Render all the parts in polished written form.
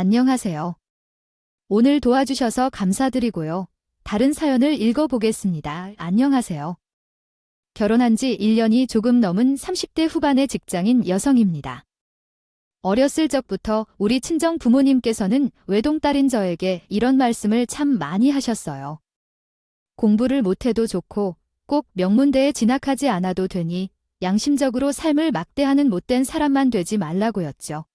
안녕하세요. 오늘 도와주셔서 감사드리고요. 다른 사연을 읽어보겠습니다. 안녕하세요. 결혼한 지 1년이 조금 넘은 30대 후반의 직장인 여성입니다. 어렸을 적부터 우리 친정 부모님께서는 외동딸인 저에게 이런 말씀을 참 많이 하셨어요. 공부를 못해도 좋고 꼭 명문대에 진학하지 않아도 되니 양심적으로 삶을 막대하는 못된 사람만 되지 말라고였죠.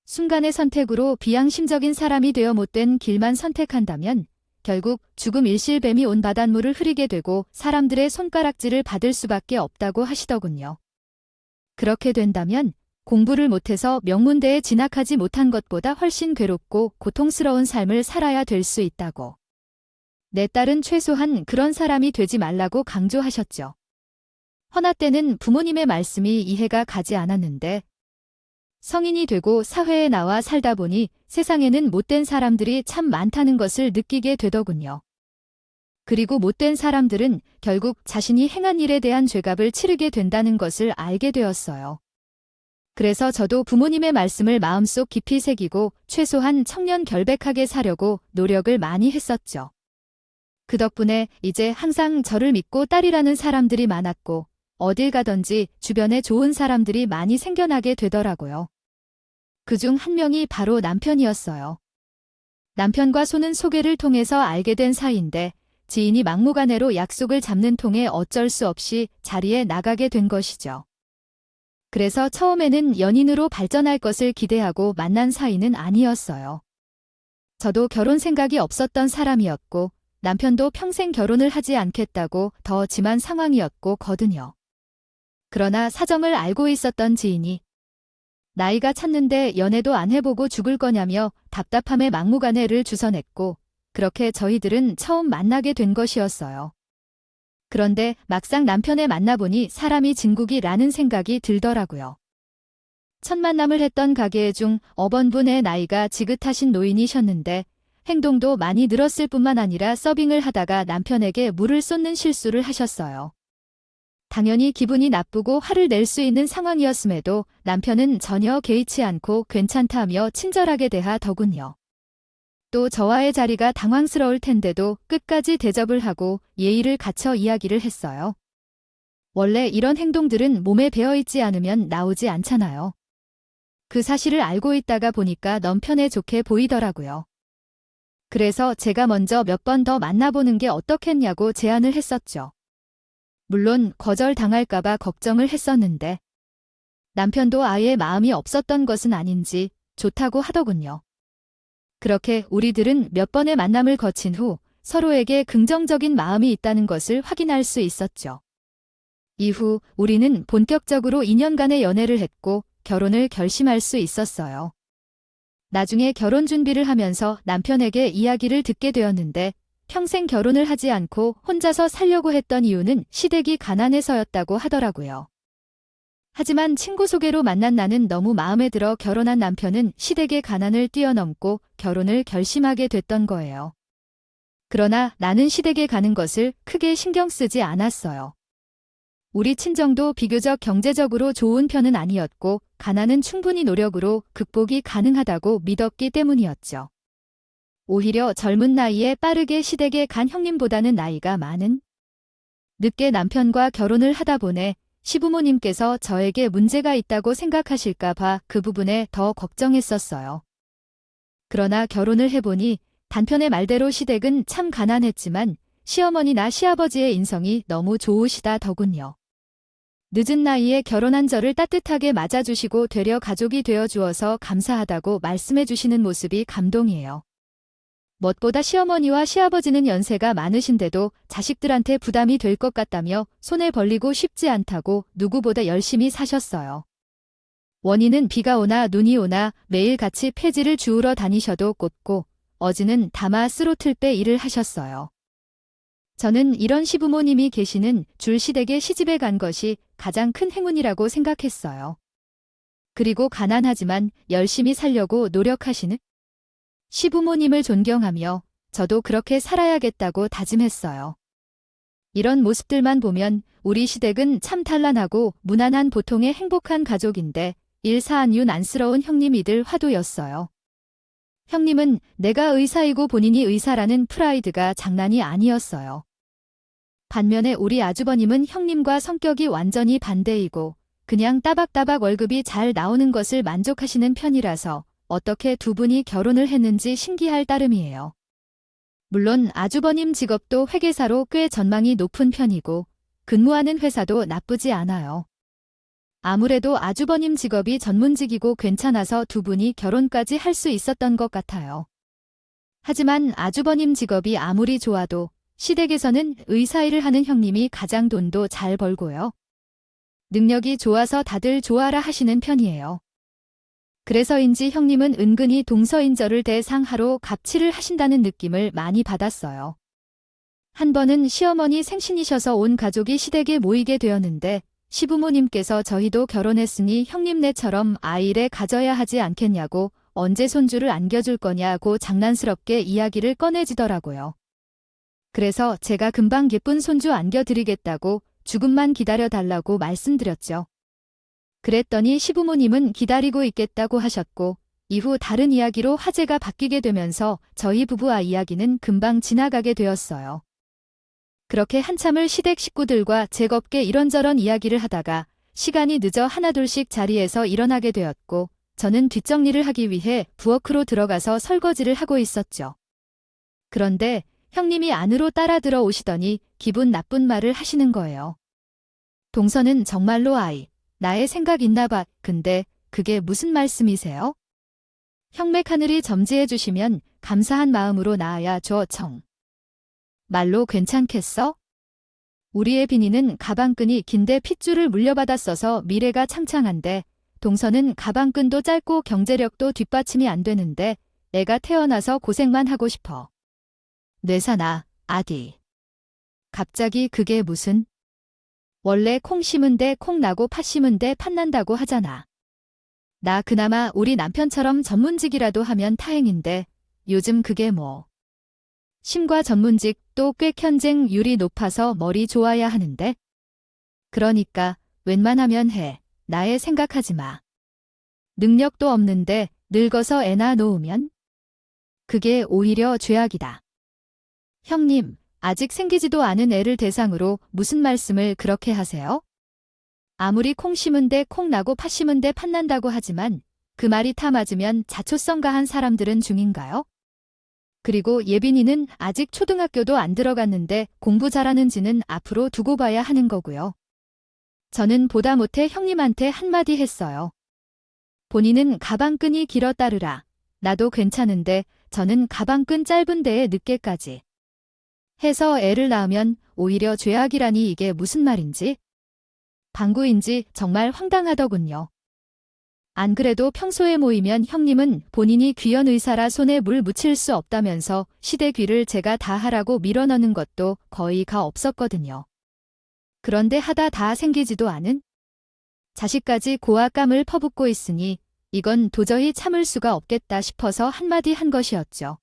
순간의 선택으로 비양심적인 사람이 되어 못된 길만 선택한다면 결국 죽음 일실뱀이 온 바닷물을 흐리게 되고 사람들의 손가락질을 받을 수밖에 없다고 하시더군요. 그렇게 된다면 공부를 못해서 명문대에 진학하지 못한 것보다 훨씬 괴롭고 고통스러운 삶을 살아야 될 수 있다고. 내 딸은 최소한 그런 사람이 되지 말라고 강조하셨죠. 허나 때는 부모님의 말씀이 이해가 가지 않았는데 성인이 되고 사회에 나와 살다 보니 세상에는 못된 사람들이 참 많다는 것을 느끼게 되더군요. 그리고 못된 사람들은 결국 자신이 행한 일에 대한 죄값을 치르게 된다는 것을 알게 되었어요. 그래서 저도 부모님의 말씀을 마음속 깊이 새기고 최소한 청년 결백하게 사려고 노력을 많이 했었죠. 그 덕분에 이제 항상 저를 믿고 딸이라는 사람들이 많았고 어딜 가든지 주변에 좋은 사람들이 많이 생겨나게 되더라고요. 그중 한 명이 바로 남편이었어요. 남편과 손은 소개를 통해서 알게 된 사이인데 지인이 막무가내로 약속을 잡는 통에 어쩔 수 없이 자리에 나가게 된 것이죠. 그래서 처음에는 연인으로 발전할 것을 기대하고 만난 사이는 아니었어요. 저도 결혼 생각이 없었던 사람이었고 남편도 평생 결혼을 하지 않겠다고 더 심한 상황이었거든요. 그러나 사정을 알고 있었던 지인이 나이가 찼는데 연애도 안 해보고 죽을 거냐며 답답함에 막무가내를 주선했고 그렇게 저희들은 처음 만나게 된 것이었어요. 그런데 막상 남편을 만나보니 사람이 진국이라는 생각이 들더라고요. 첫 만남을 했던 가게 중 어번분의 나이가 지긋하신 노인이셨는데 행동도 많이 늘었을 뿐만 아니라 서빙을 하다가 남편에게 물을 쏟는 실수를 하셨어요. 당연히 기분이 나쁘고 화를 낼 수 있는 상황이었음에도 남편은 전혀 개의치 않고 괜찮다며 친절하게 대하더군요. 또 저와의 자리가 당황스러울 텐데도 끝까지 대접을 하고 예의를 갖춰 이야기를 했어요. 원래 이런 행동들은 몸에 배어있지 않으면 나오지 않잖아요. 그 사실을 알고 있다가 보니까 너무 편해 좋게 보이더라고요. 그래서 제가 먼저 몇 번 더 만나보는 게 어떻겠냐고 제안을 했었죠. 물론 거절당할까봐 걱정을 했었는데 남편도 아예 마음이 없었던 것은 아닌지 좋다고 하더군요. 그렇게 우리들은 몇 번의 만남을 거친 후 서로에게 긍정적인 마음이 있다는 것을 확인할 수 있었죠. 이후 우리는 본격적으로 2년간의 연애를 했고 결혼을 결심할 수 있었어요. 나중에 결혼 준비를 하면서 남편에게 이야기를 듣게 되었는데 평생 결혼을 하지 않고 혼자서 살려고 했던 이유는 시댁이 가난해서였다고 하더라고요. 하지만 친구 소개로 만난 나는 너무 마음에 들어 결혼한 남편은 시댁의 가난을 뛰어넘고 결혼을 결심하게 됐던 거예요. 그러나 나는 시댁에 가는 것을 크게 신경 쓰지 않았어요. 우리 친정도 비교적 경제적으로 좋은 편은 아니었고 가난은 충분히 노력으로 극복이 가능하다고 믿었기 때문이었죠. 오히려 젊은 나이에 빠르게 시댁에 간 형님보다는 나이가 많은 늦게 남편과 결혼을 하다 보니 시부모님께서 저에게 문제가 있다고 생각하실까 봐 그 부분에 더 걱정했었어요. 그러나 결혼을 해보니 단편의 말대로 시댁은 참 가난했지만 시어머니나 시아버지의 인성이 너무 좋으시다더군요. 늦은 나이에 결혼한 저를 따뜻하게 맞아주시고 되려 가족이 되어주어서 감사하다고 말씀해 주시는 모습이 감동이에요. 무엇보다 시어머니와 시아버지는 연세가 많으신데도 자식들한테 부담이 될 것 같다며 손에 벌리고 쉽지 않다고 누구보다 열심히 사셨어요. 원인은 비가 오나 눈이 오나 매일 같이 폐지를 주우러 다니셔도 꽂고 어지는 담아 쓰로틀 때 일을 하셨어요. 저는 이런 시부모님이 계시는 줄 시댁에 시집에 간 것이 가장 큰 행운이라고 생각했어요. 그리고 가난하지만 열심히 살려고 노력하시는 시부모님을 존경하며 저도 그렇게 살아야겠다고 다짐했어요. 이런 모습들만 보면 우리 시댁은 참 단란하고 무난한 보통의 행복한 가족인데 일사안윤 안쓰러운 형님이들 화두였어요. 형님은 내가 의사이고 본인이 의사라는 프라이드가 장난이 아니었어요. 반면에 우리 아주버님은 형님과 성격이 완전히 반대이고 그냥 따박따박 월급이 잘 나오는 것을 만족하시는 편이라서 어떻게 두 분이 결혼을 했는지 신기할 따름이에요. 물론 아주버님 직업도 회계사로 꽤 전망이 높은 편이고 근무하는 회사도 나쁘지 않아요. 아무래도 아주버님 직업이 전문직이고 괜찮아서 두 분이 결혼까지 할 수 있었던 것 같아요. 하지만 아주버님 직업이 아무리 좋아도 시댁에서는 의사 일을 하는 형님이 가장 돈도 잘 벌고요. 능력이 좋아서 다들 좋아라 하시는 편이에요. 그래서인지 형님은 은근히 동서인저를 대상하로 갑질을 하신다는 느낌을 많이 받았어요. 한 번은 시어머니 생신이셔서 온 가족이 시댁에 모이게 되었는데 시부모님께서 저희도 결혼했으니 형님네처럼 아이를 가져야 하지 않겠냐고 언제 손주를 안겨줄 거냐고 장난스럽게 이야기를 꺼내지더라고요. 그래서 제가 금방 예쁜 손주 안겨드리겠다고 조금만 기다려달라고 말씀드렸죠. 그랬더니 시부모님은 기다리고 있겠다고 하셨고 이후 다른 이야기로 화제가 바뀌게 되면서 저희 부부와 이야기는 금방 지나가게 되었어요. 그렇게 한참을 시댁 식구들과 즐겁게 이런저런 이야기를 하다가 시간이 늦어 하나둘씩 자리에서 일어나게 되었고 저는 뒷정리를 하기 위해 부엌으로 들어가서 설거지를 하고 있었죠. 그런데 형님이 안으로 따라 들어오시더니 기분 나쁜 말을 하시는 거예요. 동서는 정말로 아이, 나의 생각 있나 봐. 근데 그게 무슨 말씀이세요? 형맥 하늘이 점지해 주시면 감사한 마음으로 나아야 줘 청. 말로 괜찮겠어? 우리의 비니는 가방끈이 긴데 핏줄을 물려받았어서 미래가 창창한데 동서는 가방끈도 짧고 경제력도 뒷받침이 안 되는데 애가 태어나서 고생만 하고 싶어. 뇌사나, 아디. 갑자기 그게 무슨? 원래 콩 심은데 콩 나고 팥 심은데 팥 난다고 하잖아. 나 그나마 우리 남편처럼 전문직이라도 하면 다행인데 요즘 그게 뭐. 심과 전문직 또 꽤 경쟁률이 높아서 머리 좋아야 하는데. 그러니까 웬만하면 해. 나의 생각하지 마. 능력도 없는데 늙어서 애나 놓으면? 그게 오히려 죄악이다. 형님, 아직 생기지도 않은 애를 대상으로 무슨 말씀을 그렇게 하세요? 아무리 콩 심은데 콩 나고 팥 심은데 팥 난다고 하지만 그 말이 다 맞으면 자초성가한 사람들은 중인가요? 그리고 예빈이는 아직 초등학교도 안 들어갔는데 공부 잘하는지는 앞으로 두고 봐야 하는 거고요. 저는 보다 못해 형님한테 한마디 했어요. 본인은 가방끈이 길어 따르라. 나도 괜찮은데 저는 가방끈 짧은 데에 늦게까지 해서 애를 낳으면 오히려 죄악이라니 이게 무슨 말인지? 방구인지 정말 황당하더군요. 안 그래도 평소에 모이면 형님은 본인이 귀연 의사라 손에 물 묻힐 수 없다면서 시대 귀를 제가 다 하라고 밀어넣는 것도 거의 가 없었거든요. 그런데 하다 다 생기지도 않은? 자식까지 고압감을 퍼붓고 있으니 이건 도저히 참을 수가 없겠다 싶어서 한마디 한 것이었죠.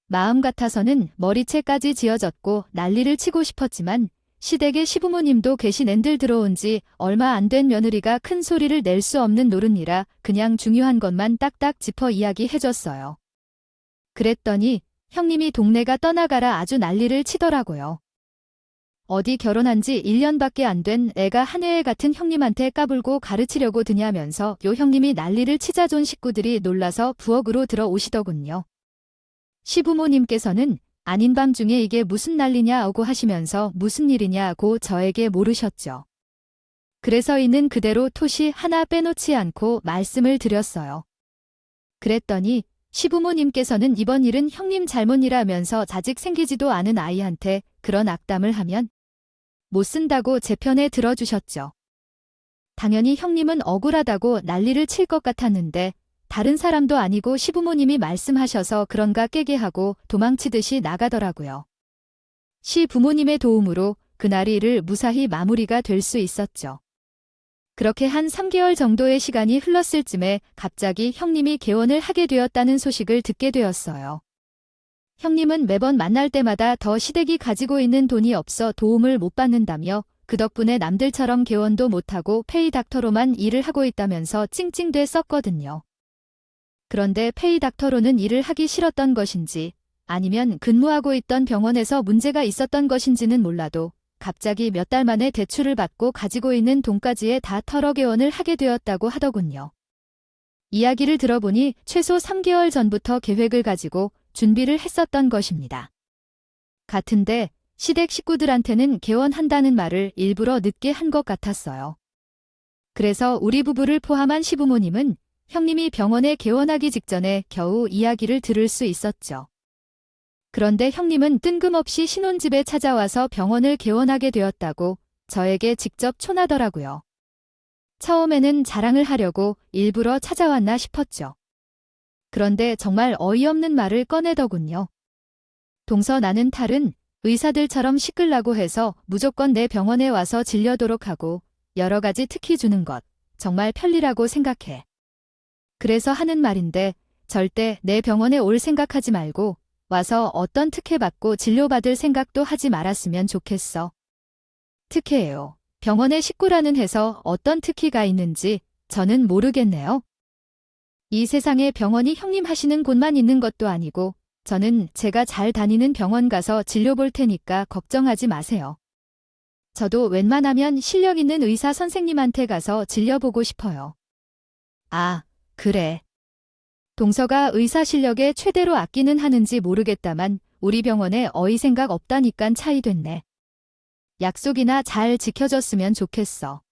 마음 같아서는 머리채까지 지어졌고 난리를 치고 싶었지만 시댁에 시부모님도 계신 앤들 들어온 지 얼마 안 된 며느리가 큰 소리를 낼 수 없는 노릇이라 그냥 중요한 것만 딱딱 짚어 이야기해줬어요. 그랬더니 형님이 동네가 떠나가라 아주 난리를 치더라고요. 어디 결혼한 지 1년밖에 안 된 애가 한 해 같은 형님한테 까불고 가르치려고 드냐면서 요 형님이 난리를 치자 존 식구들이 놀라서 부엌으로 들어오시더군요. 시부모님께서는 아닌 밤중에 이게 무슨 난리냐고 하시면서 무슨 일이냐고 저에게 물으셨죠. 그래서 있는 그대로 토시 하나 빼놓지 않고 말씀을 드렸어요. 그랬더니 시부모님께서는 이번 일은 형님 잘못이라면서 자직 생기지도 않은 아이한테 그런 악담을 하면 못 쓴다고 제 편에 들어주셨죠. 당연히 형님은 억울하다고 난리를 칠 것 같았는데 다른 사람도 아니고 시부모님이 말씀하셔서 그런가 깨게 하고 도망치듯이 나가더라고요. 시부모님의 도움으로 그날 일을 무사히 마무리가 될 수 있었죠. 그렇게 한 3개월 정도의 시간이 흘렀을 쯤에 갑자기 형님이 개원을 하게 되었다는 소식을 듣게 되었어요. 형님은 매번 만날 때마다 더 시댁이 가지고 있는 돈이 없어 도움을 못 받는다며 그 덕분에 남들처럼 개원도 못하고 페이 닥터로만 일을 하고 있다면서 찡찡대 썼거든요. 그런데 페이닥터로는 일을 하기 싫었던 것인지 아니면 근무하고 있던 병원에서 문제가 있었던 것인지는 몰라도 갑자기 몇 달 만에 대출을 받고 가지고 있는 돈까지에 다 털어개원을 하게 되었다고 하더군요. 이야기를 들어보니 최소 3개월 전부터 계획을 가지고 준비를 했었던 것입니다. 같은데 시댁 식구들한테는 개원한다는 말을 일부러 늦게 한 것 같았어요. 그래서 우리 부부를 포함한 시부모님은 형님이 병원에 개원하기 직전에 겨우 이야기를 들을 수 있었죠. 그런데 형님은 뜬금없이 신혼집에 찾아와서 병원을 개원하게 되었다고 저에게 직접 촌하더라고요. 처음에는 자랑을 하려고 일부러 찾아왔나 싶었죠. 그런데 정말 어이없는 말을 꺼내더군요. 동서 나는 탈은 의사들처럼 시끌라고 해서 무조건 내 병원에 와서 진료도록 하고 여러 가지 특히 주는 것 정말 편리라고 생각해. 그래서 하는 말인데 절대 내 병원에 올 생각하지 말고 와서 어떤 특혜 받고 진료받을 생각도 하지 말았으면 좋겠어. 특혜예요. 병원의 식구라는 해서 어떤 특혜가 있는지 저는 모르겠네요. 이 세상에 병원이 형님 하시는 곳만 있는 것도 아니고 저는 제가 잘 다니는 병원 가서 진료 볼 테니까 걱정하지 마세요. 저도 웬만하면 실력 있는 의사 선생님한테 가서 진료보고 싶어요. 아, 그래. 동서가 의사 실력에 최대로 아끼는 하는지 모르겠다만 우리 병원에 어이 생각 없다니깐 차이 됐네. 약속이나 잘 지켜줬으면 좋겠어.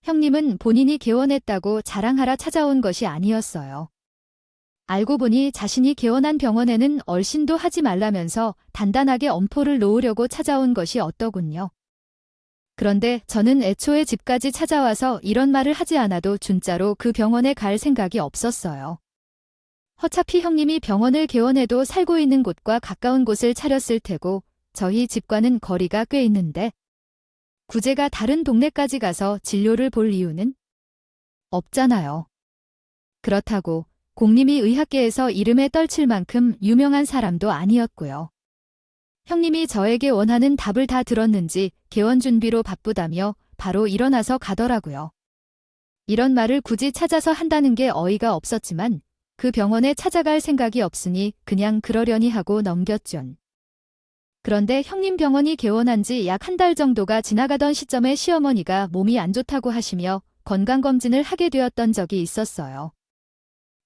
형님은 본인이 개원했다고 자랑하러 찾아온 것이 아니었어요. 알고 보니 자신이 개원한 병원에는 얼씬도 하지 말라면서 단단하게 엄포를 놓으려고 찾아온 것이 어떠군요. 그런데 저는 애초에 집까지 찾아와서 이런 말을 하지 않아도 진짜로 그 병원에 갈 생각이 없었어요. 어차피 형님이 병원을 개원해도 살고 있는 곳과 가까운 곳을 차렸을 테고 저희 집과는 거리가 꽤 있는데 구제가 다른 동네까지 가서 진료를 볼 이유는 없잖아요. 그렇다고 공림이 의학계에서 이름에 떨칠 만큼 유명한 사람도 아니었고요. 형님이 저에게 원하는 답을 다 들었는지 개원 준비로 바쁘다며 바로 일어나서 가더라고요. 이런 말을 굳이 찾아서 한다는 게 어이가 없었지만 그 병원에 찾아갈 생각이 없으니 그냥 그러려니 하고 넘겼죠. 그런데 형님 병원이 개원한 지 약 한 달 정도가 지나가던 시점에 시어머니가 몸이 안 좋다고 하시며 건강검진을 하게 되었던 적이 있었어요.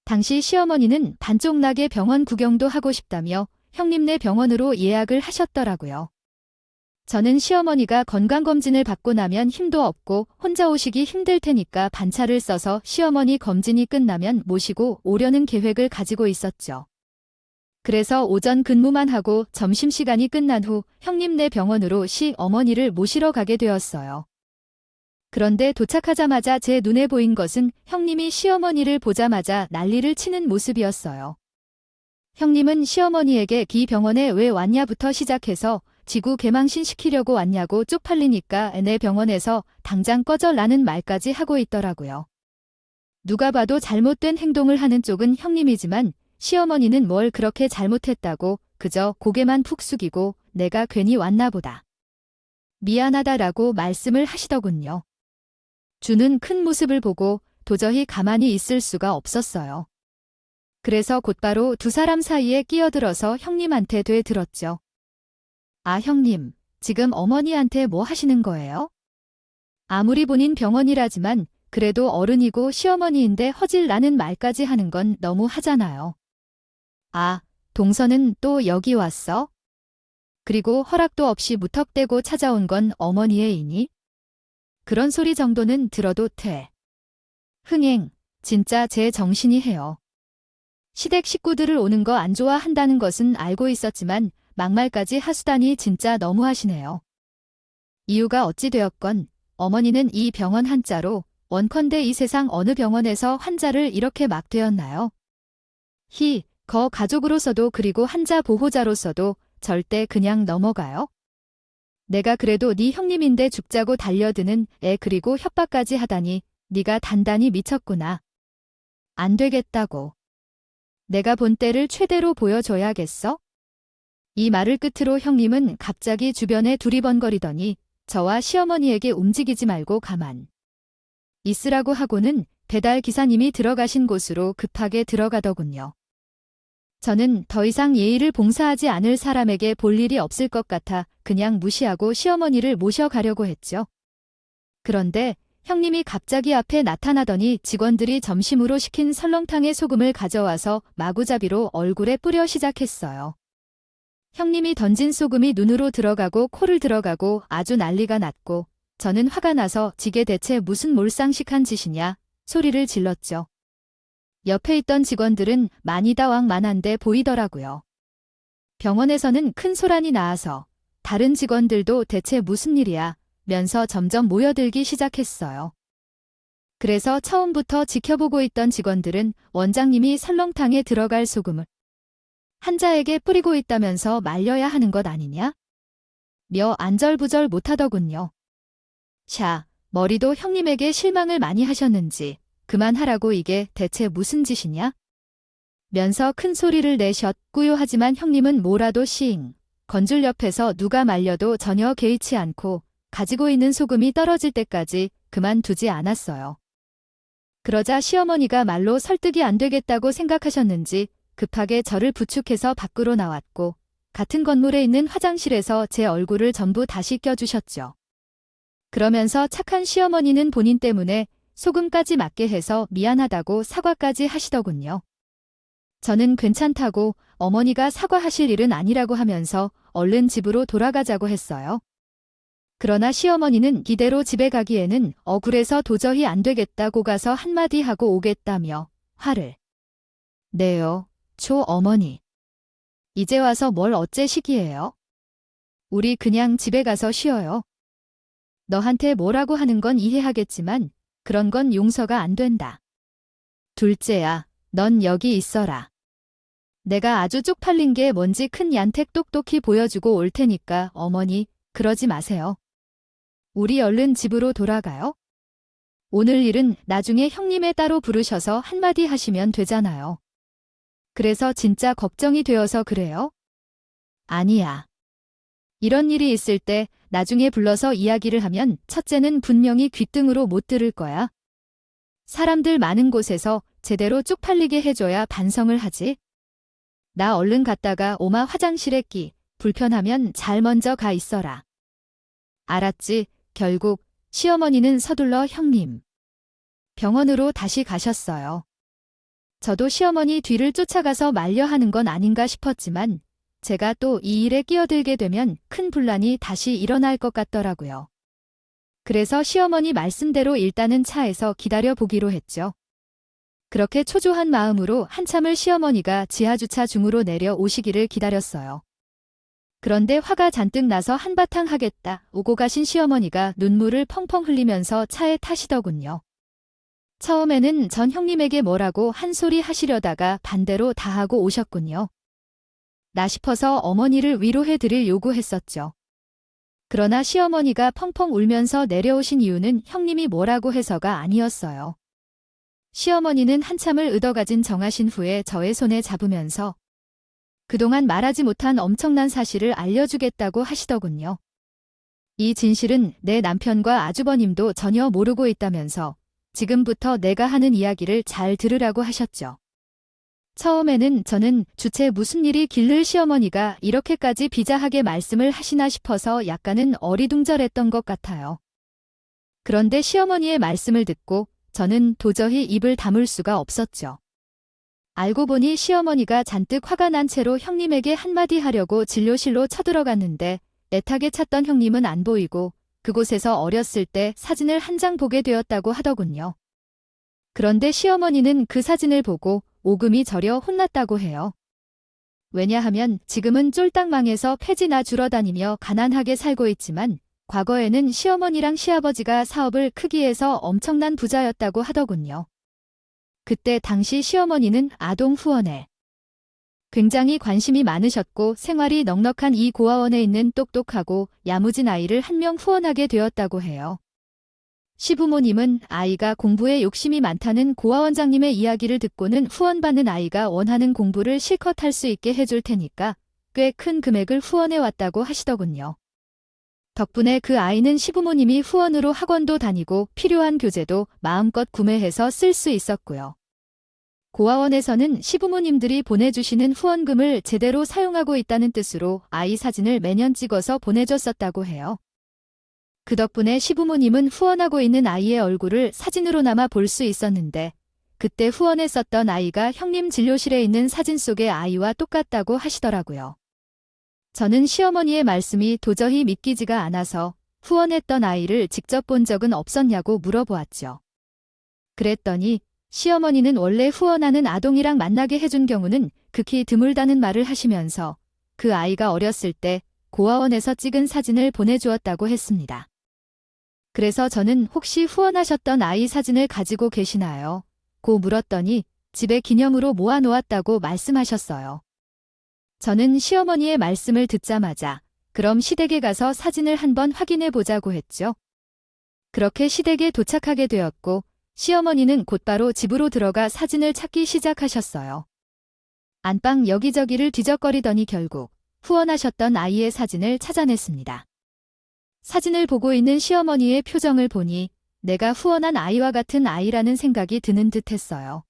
당시 시어머니는 반쪽나게 병원 구경도 하고 싶다며 형님네 병원으로 예약을 하셨더라고요. 저는 시어머니가 건강검진을 받고 나면 힘도 없고 혼자 오시기 힘들 테니까 반차를 써서 시어머니 검진이 끝나면 모시고 오려는 계획을 가지고 있었죠. 그래서 오전 근무만 하고 점심시간이 끝난 후 형님네 병원으로 시어머니를 모시러 가게 되었어요. 그런데 도착하자마자 제 눈에 보인 것은 형님이 시어머니를 보자마자 난리를 치는 모습이었어요. 형님은 시어머니에게 기 병원에 왜 왔냐부터 시작해서 지구 개망신 시키려고 왔냐고 쪽팔리니까 내 병원에서 당장 꺼져라는 말까지 하고 있더라고요. 누가 봐도 잘못된 행동을 하는 쪽은 형님이지만 시어머니는 뭘 그렇게 잘못했다고 그저 고개만 푹 숙이고 내가 괜히 왔나 보다. 미안하다라고 말씀을 하시더군요. 주는 큰 모습을 보고 도저히 가만히 있을 수가 없었어요. 그래서 곧바로 두 사람 사이에 끼어들어서 형님한테 되들었죠. 아 형님, 지금 어머니한테 뭐 하시는 거예요? 아무리 본인 병원이라지만 그래도 어른이고 시어머니인데 허질나는 말까지 하는 건 너무 하잖아요. 아, 동서는 또 여기 왔어? 그리고 허락도 없이 무턱대고 찾아온 건 어머니의 이니? 그런 소리 정도는 들어도 돼. 흥행, 진짜 제 정신이 해요. 시댁 식구들을 오는 거 안 좋아한다는 것은 알고 있었지만 막말까지 하수다니 진짜 너무하시네요. 이유가 어찌 되었건 어머니는 이 병원 한자로 원컨대 이 세상 어느 병원에서 환자를 이렇게 막 되었나요? 거 가족으로서도 그리고 환자 보호자로서도 절대 그냥 넘어가요? 내가 그래도 네 형님인데 죽자고 달려드는 애 그리고 협박까지 하다니 네가 단단히 미쳤구나. 안 되겠다고. 내가 본 때를 최대로 보여줘야겠어? 이 말을 끝으로 형님은 갑자기 주변에 두리번거리더니 저와 시어머니에게 움직이지 말고 가만 있으라고 하고는 배달 기사님이 들어가신 곳으로 급하게 들어가더군요. 저는 더 이상 예의를 봉사하지 않을 사람에게 볼 일이 없을 것 같아 그냥 무시하고 시어머니를 모셔가려고 했죠. 그런데 형님이 갑자기 앞에 나타나더니 직원들이 점심으로 시킨 설렁탕에 소금을 가져와서 마구잡이로 얼굴에 뿌려 시작했어요. 형님이 던진 소금이 눈으로 들어가고 코를 들어가고 아주 난리가 났고 저는 화가 나서 지게 대체 무슨 몰상식한 짓이냐 소리를 질렀죠. 옆에 있던 직원들은 많이다 왕만한데 보이더라고요. 병원에서는 큰 소란이 나와서 다른 직원들도 대체 무슨 일이야 면서 점점 모여들기 시작했어요. 그래서 처음부터 지켜보고 있던 직원들은 원장님이 설렁탕에 들어갈 소금을 환자에게 뿌리고 있다면서 말려야 하는 것 아니냐? 며 안절부절 못하더군요. 샤, 머리도 형님에게 실망을 많이 하셨는지 그만하라고 이게 대체 무슨 짓이냐? 면서 큰 소리를 내셨고요. 하지만 형님은 뭐라도 싱 건줄 옆에서 누가 말려도 전혀 개의치 않고 가지고 있는 소금이 떨어질 때까지 그만두지 않았어요. 그러자 시어머니가 말로 설득이 안 되겠다고 생각하셨는지 급하게 저를 부축해서 밖으로 나왔고 같은 건물에 있는 화장실에서 제 얼굴을 전부 다시 껴주셨죠. 그러면서 착한 시어머니는 본인 때문에 소금까지 맞게 해서 미안하다고 사과까지 하시더군요. 저는 괜찮다고 어머니가 사과하실 일은 아니라고 하면서 얼른 집으로 돌아가자고 했어요. 그러나 시어머니는 이대로 집에 가기에는 억울해서 도저히 안 되겠다고 가서 한마디 하고 오겠다며 화를 내요. 어머니. 이제 와서 뭘 어째 시기해요? 우리 그냥 집에 가서 쉬어요. 너한테 뭐라고 하는 건 이해하겠지만 그런 건 용서가 안 된다. 둘째야, 넌 여기 있어라. 내가 아주 쪽팔린 게 뭔지 큰 얀택 똑똑히 보여주고 올 테니까 어머니, 그러지 마세요. 우리 얼른 집으로 돌아가요. 오늘 일은 나중에 형님에 따로 부르셔서 한마디 하시면 되잖아요. 그래서 진짜 걱정이 되어서 그래요? 아니야. 이런 일이 있을 때 나중에 불러서 이야기를 하면 첫째는 분명히 귓등으로 못 들을 거야. 사람들 많은 곳에서 제대로 쪽팔리게 해줘야 반성을 하지. 나 얼른 갔다가 오마 화장실에 불편하면 잘 먼저 가 있어라. 알았지. 결국 시어머니는 서둘러 형님 병원으로 다시 가셨어요. 저도 시어머니 뒤를 쫓아가서 말려하는 건 아닌가 싶었지만 제가 또 이 일에 끼어들게 되면 큰 분란이 다시 일어날 것 같더라고요. 그래서 시어머니 말씀대로 일단은 차에서 기다려보기로 했죠. 그렇게 초조한 마음으로 한참을 시어머니가 지하주차 중으로 내려오시기를 기다렸어요. 그런데 화가 잔뜩 나서 한바탕 하겠다 오고 가신 시어머니가 눈물을 펑펑 흘리면서 차에 타시더군요. 처음에는 전 형님에게 뭐라고 한 소리 하시려다가 반대로 다 하고 오셨군요. 나 싶어서 어머니를 위로해드릴 요구했었죠. 그러나 시어머니가 펑펑 울면서 내려오신 이유는 형님이 뭐라고 해서가 아니었어요. 시어머니는 한참을 의더가진 정하신 후에 저의 손에 잡으면서 그동안 말하지 못한 엄청난 사실을 알려주겠다고 하시더군요. 이 진실은 내 남편과 아주버님도 전혀 모르고 있다면서 지금부터 내가 하는 이야기를 잘 들으라고 하셨죠. 처음에는 저는 주체 무슨 일이 길를 시어머니가 이렇게까지 비자하게 말씀을 하시나 싶어서 약간은 어리둥절했던 것 같아요. 그런데 시어머니의 말씀을 듣고 저는 도저히 입을 다물 수가 없었죠. 알고 보니 시어머니가 잔뜩 화가 난 채로 형님에게 한마디 하려고 진료실로 쳐들어갔는데 애타게 찾던 형님은 안 보이고 그곳에서 어렸을 때 사진을 한 장 보게 되었다고 하더군요. 그런데 시어머니는 그 사진을 보고 오금이 저려 혼났다고 해요. 왜냐하면 지금은 쫄딱 망해서 폐지나 주러 다니며 가난하게 살고 있지만 과거에는 시어머니랑 시아버지가 사업을 크게 해서 엄청난 부자였다고 하더군요. 그때 당시 시어머니는 아동 후원에 굉장히 관심이 많으셨고 생활이 넉넉한 이 고아원에 있는 똑똑하고 야무진 아이를 한 명 후원하게 되었다고 해요. 시부모님은 아이가 공부에 욕심이 많다는 고아원장님의 이야기를 듣고는 후원받는 아이가 원하는 공부를 실컷 할 수 있게 해줄 테니까 꽤 큰 금액을 후원해 왔다고 하시더군요. 덕분에 그 아이는 시부모님이 후원으로 학원도 다니고 필요한 교재도 마음껏 구매해서 쓸 수 있었고요. 고아원에서는 시부모님들이 보내주시는 후원금을 제대로 사용하고 있다는 뜻으로 아이 사진을 매년 찍어서 보내줬었다고 해요. 그 덕분에 시부모님은 후원하고 있는 아이의 얼굴을 사진으로나마 볼 수 있었는데 그때 후원했었던 아이가 형님 진료실에 있는 사진 속의 아이와 똑같다고 하시더라고요. 저는 시어머니의 말씀이 도저히 믿기지가 않아서 후원했던 아이를 직접 본 적은 없었냐고 물어보았죠. 그랬더니 시어머니는 원래 후원하는 아동이랑 만나게 해준 경우는 극히 드물다는 말을 하시면서 그 아이가 어렸을 때 고아원에서 찍은 사진을 보내주었다고 했습니다. 그래서 저는 혹시 후원하셨던 아이 사진을 가지고 계시나요? 고 물었더니 집에 기념으로 모아놓았다고 말씀하셨어요. 저는 시어머니의 말씀을 듣자마자 그럼 시댁에 가서 사진을 한번 확인해 보자고 했죠. 그렇게 시댁에 도착하게 되었고 시어머니는 곧바로 집으로 들어가 사진을 찾기 시작하셨어요. 안방 여기저기를 뒤적거리더니 결국 후원하셨던 아이의 사진을 찾아냈습니다. 사진을 보고 있는 시어머니의 표정을 보니 내가 후원한 아이와 같은 아이라는 생각이 드는 듯 했어요.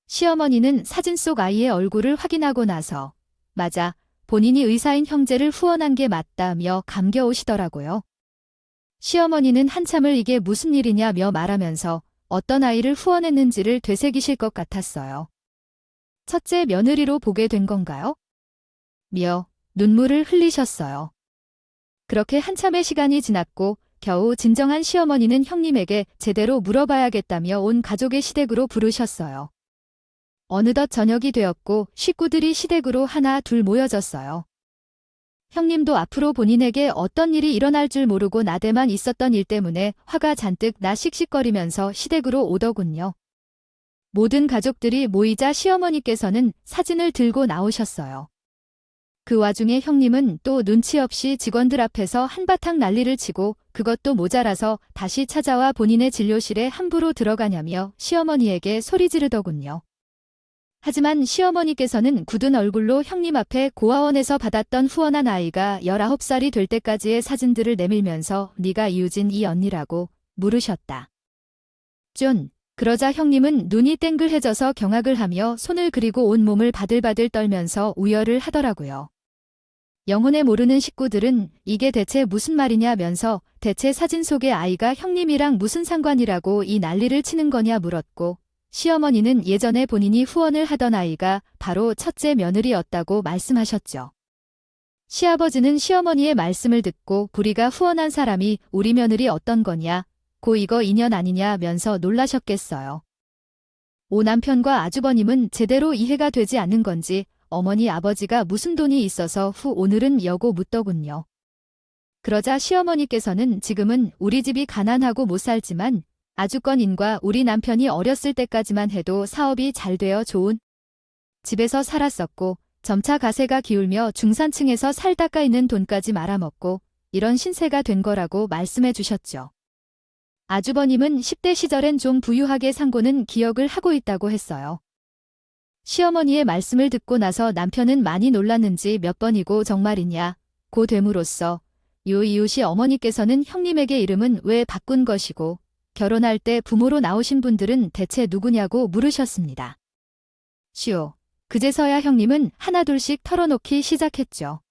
시어머니는 사진 속 아이의 얼굴을 확인하고 나서 맞아, 본인이 의사인 형제를 후원한 게 맞다며 감겨오시더라고요. 시어머니는 한참을 이게 무슨 일이냐며 말하면서 어떤 아이를 후원했는지를 되새기실 것 같았어요. 첫째 며느리로 보게 된 건가요? 며 눈물을 흘리셨어요. 그렇게 한참의 시간이 지났고 겨우 진정한 시어머니는 형님에게 제대로 물어봐야겠다며 온 가족의 시댁으로 부르셨어요. 어느덧 저녁이 되었고 식구들이 시댁으로 하나 둘 모여졌어요. 형님도 앞으로 본인에게 어떤 일이 일어날 줄 모르고 나대만 있었던 일 때문에 화가 잔뜩 나 씩씩거리면서 시댁으로 오더군요. 모든 가족들이 모이자 시어머니께서는 사진을 들고 나오셨어요. 그 와중에 형님은 또 눈치 없이 직원들 앞에서 한바탕 난리를 치고 그것도 모자라서 다시 찾아와 본인의 진료실에 함부로 들어가냐며 시어머니에게 소리 지르더군요. 하지만 시어머니께서는 굳은 얼굴로 형님 앞에 고아원에서 받았던 후원한 아이가 19살이 될 때까지의 사진들을 내밀면서 네가 이우진 이 언니라고 물으셨다. 쫀. 그러자 형님은 눈이 땡글해져서 경악을 하며 손을 그리고 온몸을 바들바들 떨면서 우열을 하더라고요. 영혼에 모르는 식구들은 이게 대체 무슨 말이냐면서 대체 사진 속의 아이가 형님이랑 무슨 상관이라고 이 난리를 치는 거냐 물었고 시어머니는 예전에 본인이 후원을 하던 아이가 바로 첫째 며느리였다고 말씀하셨죠. 시아버지는 시어머니의 말씀을 듣고 부리가 후원한 사람이 우리 며느리 어떤 거냐, 고 이거 인연 아니냐면서 놀라셨겠어요. 오 남편과 아주버님은 제대로 이해가 되지 않는 건지 어머니 아버지가 무슨 돈이 있어서 후 오늘은 여고 묻더군요. 그러자 시어머니께서는 지금은 우리 집이 가난하고 못 살지만 아주권인과 우리 남편이 어렸을 때까지만 해도 사업이 잘 되어 좋은 집에서 살았었고 점차 가세가 기울며 중산층에서 살다가 있는 돈까지 말아먹고 이런 신세가 된 거라고 말씀해 주셨죠. 아주버님은 10대 시절엔 좀 부유하게 산고는 기억을 하고 있다고 했어요. 시어머니의 말씀을 듣고 나서 남편은 많이 놀랐는지 몇 번이고 정말이냐 고 됨으로써 요 이웃이 어머니께서는 형님에게 이름은 왜 바꾼 것이고 결혼할 때 부모로 나오신 분들은 대체 누구냐고 물으셨습니다. 시오. 그제서야 형님은 하나둘씩 털어놓기 시작했죠.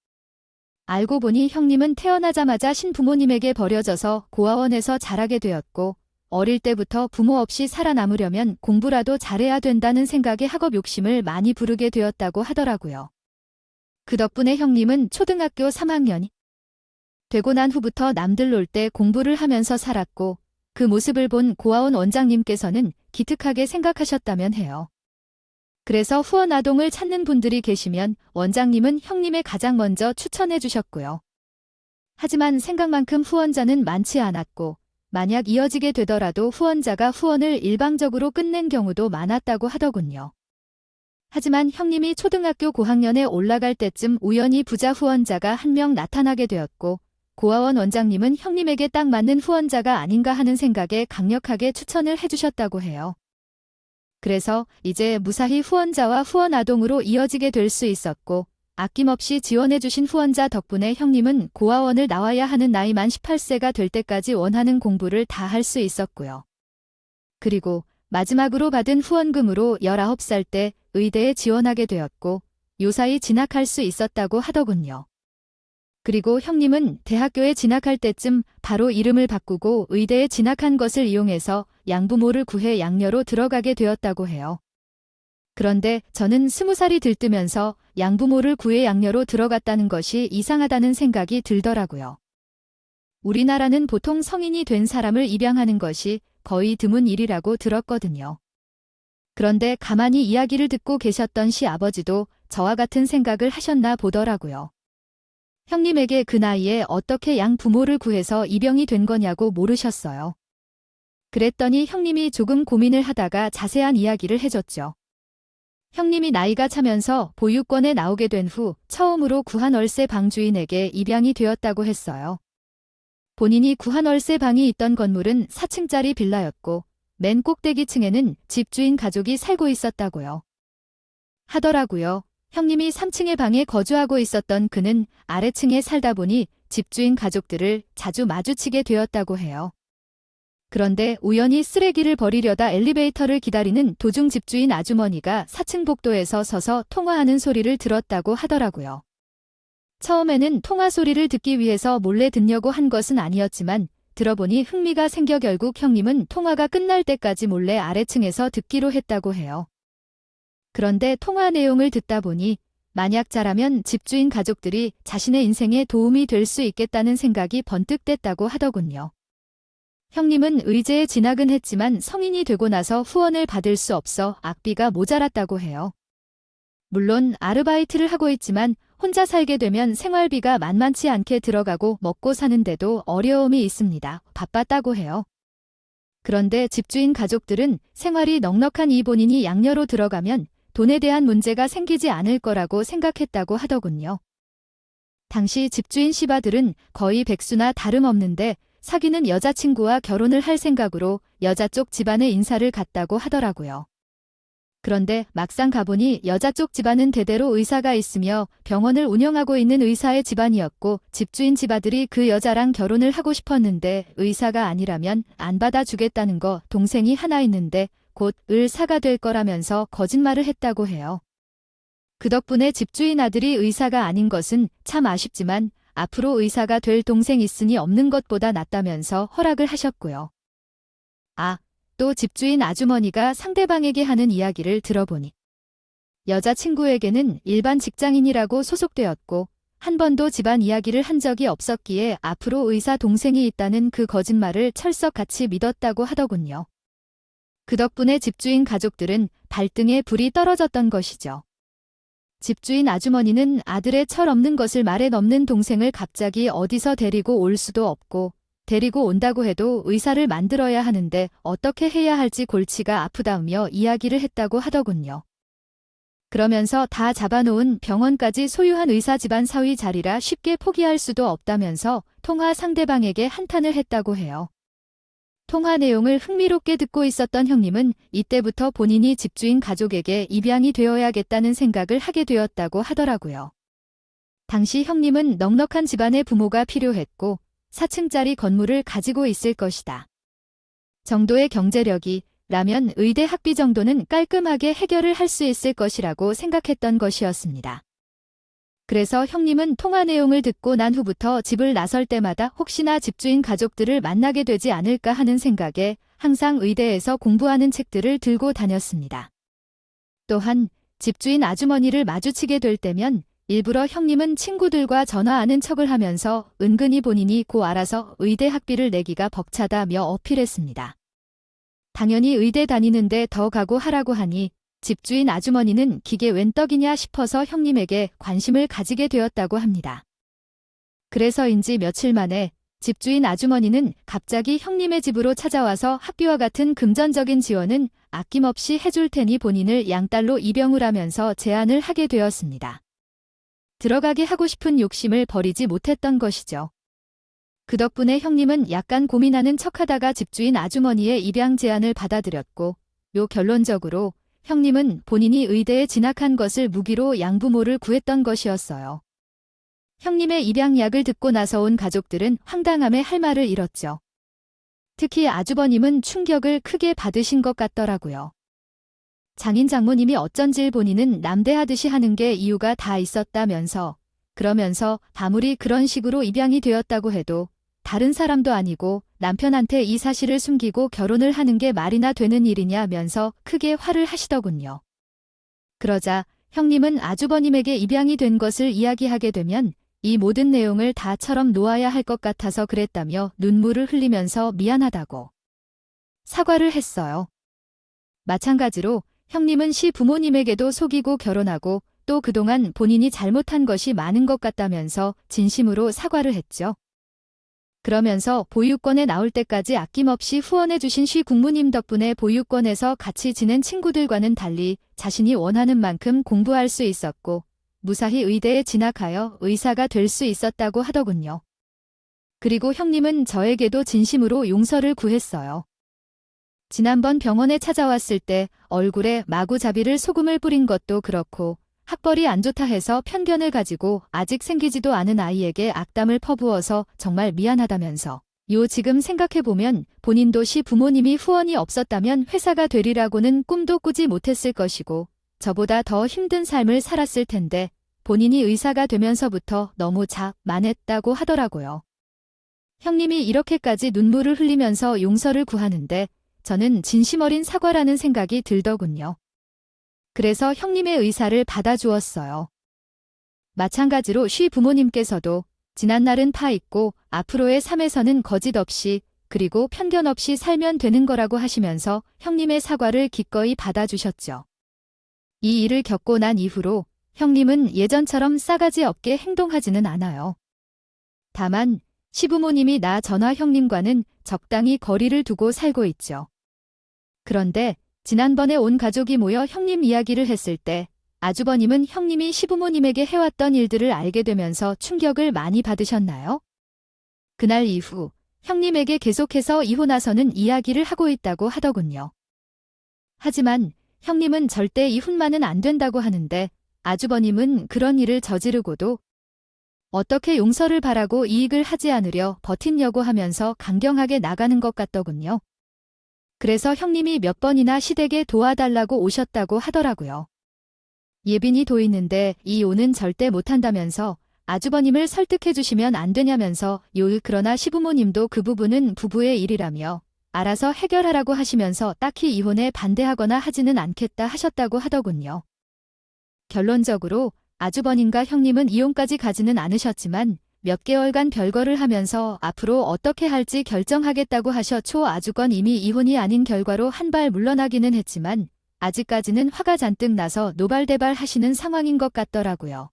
알고 보니 형님은 태어나자마자 신부모님에게 버려져서 고아원에서 자라게 되었고 어릴 때부터 부모 없이 살아남으려면 공부라도 잘해야 된다는 생각에 학업 욕심을 많이 부르게 되었다고 하더라고요. 그 덕분에 형님은 초등학교 3학년이 되고 난 후부터 남들 놀 때 공부를 하면서 살았고 그 모습을 본 고아원 원장님께서는 기특하게 생각하셨다면 해요. 그래서 후원 아동을 찾는 분들이 계시면 원장님은 형님의 가장 먼저 추천해 주셨고요. 하지만 생각만큼 후원자는 많지 않았고 만약 이어지게 되더라도 후원자가 후원을 일방적으로 끝낸 경우도 많았다고 하더군요. 하지만 형님이 초등학교 고학년에 올라갈 때쯤 우연히 부자 후원자가 한 명 나타나게 되었고 고아원 원장님은 형님에게 딱 맞는 후원자가 아닌가 하는 생각에 강력하게 추천을 해주셨다고 해요. 그래서 이제 무사히 후원자와 후원 아동으로 이어지게 될 수 있었고 아낌없이 지원해주신 후원자 덕분에 형님은 고아원을 나와야 하는 나이 만 18세가 될 때까지 원하는 공부를 다 할 수 있었고요. 그리고 마지막으로 받은 후원금으로 19살 때 의대에 지원하게 되었고 요사이 진학할 수 있었다고 하더군요. 그리고 형님은 대학교에 진학할 때쯤 바로 이름을 바꾸고 의대에 진학한 것을 이용해서 양부모를 구해 양녀로 들어가게 되었다고 해요. 그런데 저는 20살이 들뜨면서 양부모를 구해 양녀로 들어갔다는 것이 이상하다는 생각이 들더라고요. 우리나라는 보통 성인이 된 사람을 입양하는 것이 거의 드문 일이라고 들었거든요. 그런데 가만히 이야기를 듣고 계셨던 시아버지도 저와 같은 생각을 하셨나 보더라고요. 형님에게 그 나이에 어떻게 양부모를 구해서 입양이 된 거냐고 모르셨어요. 그랬더니 형님이 조금 고민을 하다가 자세한 이야기를 해줬죠. 형님이 나이가 차면서 보육원에 나오게 된 후 처음으로 구한 월세 방 주인에게 입양이 되었다고 했어요. 본인이 구한 월세 방이 있던 건물은 4층짜리 빌라였고 맨 꼭대기층에는 집주인 가족이 살고 있었다고요. 하더라고요. 형님이 3층의 방에 거주하고 있었던 그는 아래층에 살다 보니 집주인 가족들을 자주 마주치게 되었다고 해요. 그런데 우연히 쓰레기를 버리려다 엘리베이터를 기다리는 도중 집주인 아주머니가 4층 복도에서 서서 통화하는 소리를 들었다고 하더라고요. 처음에는 통화 소리를 듣기 위해서 몰래 듣려고 한 것은 아니었지만 들어보니 흥미가 생겨 결국 형님은 통화가 끝날 때까지 몰래 아래층에서 듣기로 했다고 해요. 그런데 통화 내용을 듣다 보니 만약 잘하면 집주인 가족들이 자신의 인생에 도움이 될 수 있겠다는 생각이 번뜩 됐다고 하더군요. 형님은 의대에 진학은 했지만 성인이 되고 나서 후원을 받을 수 없어 학비가 모자랐다고 해요. 물론 아르바이트를 하고 있지만 혼자 살게 되면 생활비가 만만치 않게 들어가고 먹고 사는데도 어려움이 있습니다. 바빴다고 해요. 그런데 집주인 가족들은 생활이 넉넉한 이 본인이 양녀로 들어가면 돈에 대한 문제가 생기지 않을 거라고 생각했다고 하더군요. 당시 집주인 시바들은 거의 백수나 다름없는데 사귀는 여자친구와 결혼을 할 생각으로 여자 쪽 집안의 인사를 갔다고 하더라고요. 그런데 막상 가보니 여자 쪽 집안은 대대로 의사가 있으며 병원을 운영하고 있는 의사의 집안이었고 집주인 집아들이 그 여자랑 결혼을 하고 싶었는데 의사가 아니라면 안 받아주겠다는 거 동생이 하나 있는데 곧 의사가 될 거라면서 거짓말을 했다고 해요. 그 덕분에 집주인 아들이 의사가 아닌 것은 참 아쉽지만 앞으로 의사가 될 동생 있으니 없는 것보다 낫다면서 허락을 하셨고요. 또 집주인 아주머니가 상대방에게 하는 이야기를 들어보니 여자친구에게는 일반 직장인이라고 소속되었고 한 번도 집안 이야기를 한 적이 없었기에 앞으로 의사 동생이 있다는 그 거짓말을 철석같이 믿었다고 하더군요. 그 덕분에 집주인 가족들은 발등에 불이 떨어졌던 것이죠. 집주인 아주머니는 아들의 철없는 것을 말에 넘는 동생을 갑자기 어디서 데리고 올 수도 없고 데리고 온다고 해도 의사를 만들어야 하는데 어떻게 해야 할지 골치가 아프다며 이야기를 했다고 하더군요. 그러면서 다 잡아놓은 병원까지 소유한 의사 집안 사위 자리라 쉽게 포기할 수도 없다면서 통화 상대방에게 한탄을 했다고 해요. 통화 내용을 흥미롭게 듣고 있었던 형님은 이때부터 본인이 집주인 가족에게 입양이 되어야겠다는 생각을 하게 되었다고 하더라고요. 당시 형님은 넉넉한 집안의 부모가 필요했고 4층짜리 건물을 가지고 있을 것이다. 정도의 경제력이 라면 의대 학비 정도는 깔끔하게 해결을 할 수 있을 것이라고 생각했던 것이었습니다. 그래서 형님은 통화 내용을 듣고 난 후부터 집을 나설 때마다 혹시나 집주인 가족들을 만나게 되지 않을까 하는 생각에 항상 의대에서 공부하는 책들을 들고 다녔습니다. 또한 집주인 아주머니를 마주치게 될 때면 일부러 형님은 친구들과 전화하는 척을 하면서 은근히 본인이 고 알아서 의대 학비를 내기가 벅차다며 어필했습니다. 당연히 의대 다니는데 더 각오하라고 하니 집주인 아주머니는 기계 웬 떡이냐 싶어서 형님에게 관심을 가지게 되었다고 합니다. 그래서인지 며칠 만에 집주인 아주머니는 갑자기 형님의 집으로 찾아와서 학비와 같은 금전적인 지원은 아낌없이 해줄 테니 본인을 양딸로 입양을 하면서 제안을 하게 되었습니다. 들어가게 하고 싶은 욕심을 버리지 못했던 것이죠. 그 덕분에 형님은 약간 고민하는 척하다가 집주인 아주머니의 입양 제안을 받아들였고 결론적으로 형님은 본인이 의대에 진학한 것을 무기로 양부모를 구했던 것이었어요. 형님의 입양약을 듣고 나서 온 가족들은 황당함에 할 말을 잃었죠. 특히 아주버님은 충격을 크게 받으신 것 같더라고요. 장인 장모님이 어쩐지 본인은 남대하듯이 하는 게 이유가 다 있었다면서, 그러면서 아무리 그런 식으로 입양이 되었다고 해도 다른 사람도 아니고 남편한테 이 사실을 숨기고 결혼을 하는 게 말이나 되는 일이냐면서 크게 화를 하시더군요. 그러자 형님은 아주버님에게 입양이 된 것을 이야기하게 되면 이 모든 내용을 다처럼 놓아야 할 것 같아서 그랬다며 눈물을 흘리면서 미안하다고 사과를 했어요. 마찬가지로 형님은 시부모님에게도 속이고 결혼하고 또 그동안 본인이 잘못한 것이 많은 것 같다면서 진심으로 사과를 했죠. 그러면서 보육원에 나올 때까지 아낌없이 후원해주신 시국모님 덕분에 보육원에서 같이 지낸 친구들과는 달리 자신이 원하는 만큼 공부할 수 있었고 무사히 의대에 진학하여 의사가 될 수 있었다고 하더군요. 그리고 형님은 저에게도 진심으로 용서를 구했어요. 지난번 병원에 찾아왔을 때 얼굴에 마구잡이를 소금을 뿌린 것도 그렇고 학벌이 안 좋다 해서 편견을 가지고 아직 생기지도 않은 아이에게 악담을 퍼부어서 정말 미안하다면서 지금 생각해보면 본인도 시부모님이 후원이 없었다면 회사가 되리라고는 꿈도 꾸지 못했을 것이고 저보다 더 힘든 삶을 살았을 텐데 본인이 의사가 되면서부터 너무 자만했다고 하더라고요. 형님이 이렇게까지 눈물을 흘리면서 용서를 구하는데 저는 진심 어린 사과라는 생각이 들더군요. 그래서 형님의 의사를 받아주었어요. 마찬가지로 시부모님께서도 지난날은 파 있고 앞으로의 삶에서는 거짓 없이 그리고 편견 없이 살면 되는 거라고 하시면서 형님의 사과를 기꺼이 받아주셨죠. 이 일을 겪고 난 이후로 형님은 예전처럼 싸가지 없게 행동하지는 않아요. 다만 시부모님이 나 전화 형님과는 적당히 거리를 두고 살고 있죠. 그런데 지난번에 온 가족이 모여 형님 이야기를 했을 때 아주버님은 형님이 시부모님에게 해왔던 일들을 알게 되면서 충격을 많이 받으셨나요? 그날 이후 형님에게 계속해서 이혼하서는 이야기를 하고 있다고 하더군요. 하지만 형님은 절대 이혼만은 안 된다고 하는데 아주버님은 그런 일을 저지르고도 어떻게 용서를 바라고 이익을 하지 않으려 버티려고 하면서 강경하게 나가는 것 같더군요. 그래서 형님이 몇 번이나 시댁에 도와달라고 오셨다고 하더라고요. 예빈이 도있는데 이혼은 절대 못한다면서 아주버님을 설득해 주시면 안 되냐면서 그러나 시부모님도 그 부분은 부부의 일이라며 알아서 해결하라고 하시면서 딱히 이혼에 반대하거나 하지는 않겠다 하셨다고 하더군요. 결론적으로 아주버님과 형님은 이혼까지 가지는 않으셨지만 몇 개월간 별거를 하면서 앞으로 어떻게 할지 결정하겠다고 하셔 아주건 이미 이혼이 아닌 결과로 한 발 물러나기는 했지만 아직까지는 화가 잔뜩 나서 노발대발 하시는 상황인 것 같더라고요.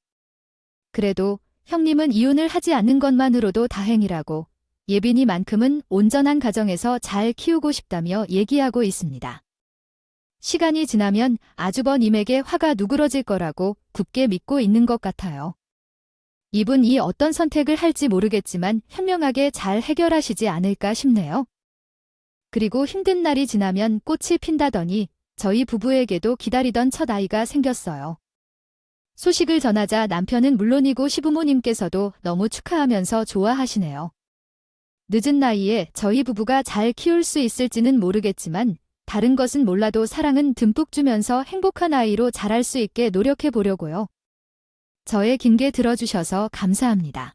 그래도 형님은 이혼을 하지 않는 것만으로도 다행이라고 예빈이만큼은 온전한 가정에서 잘 키우고 싶다며 얘기하고 있습니다. 시간이 지나면 아주버님에게 화가 누그러질 거라고 굳게 믿고 있는 것 같아요. 이분이 어떤 선택을 할지 모르겠지만 현명하게 잘 해결하시지 않을까 싶네요. 그리고 힘든 날이 지나면 꽃이 핀다더니 저희 부부에게도 기다리던 첫 아이가 생겼어요. 소식을 전하자 남편은 물론이고 시부모님께서도 너무 축하하면서 좋아하시네요. 늦은 나이에 저희 부부가 잘 키울 수 있을지는 모르겠지만 다른 것은 몰라도 사랑은 듬뿍 주면서 행복한 아이로 자랄 수 있게 노력해 보려고요. 저의 긴 게 들어주셔서 감사합니다.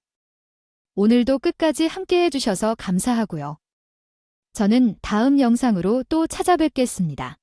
오늘도 끝까지 함께 해주셔서 감사하고요. 저는 다음 영상으로 또 찾아뵙겠습니다.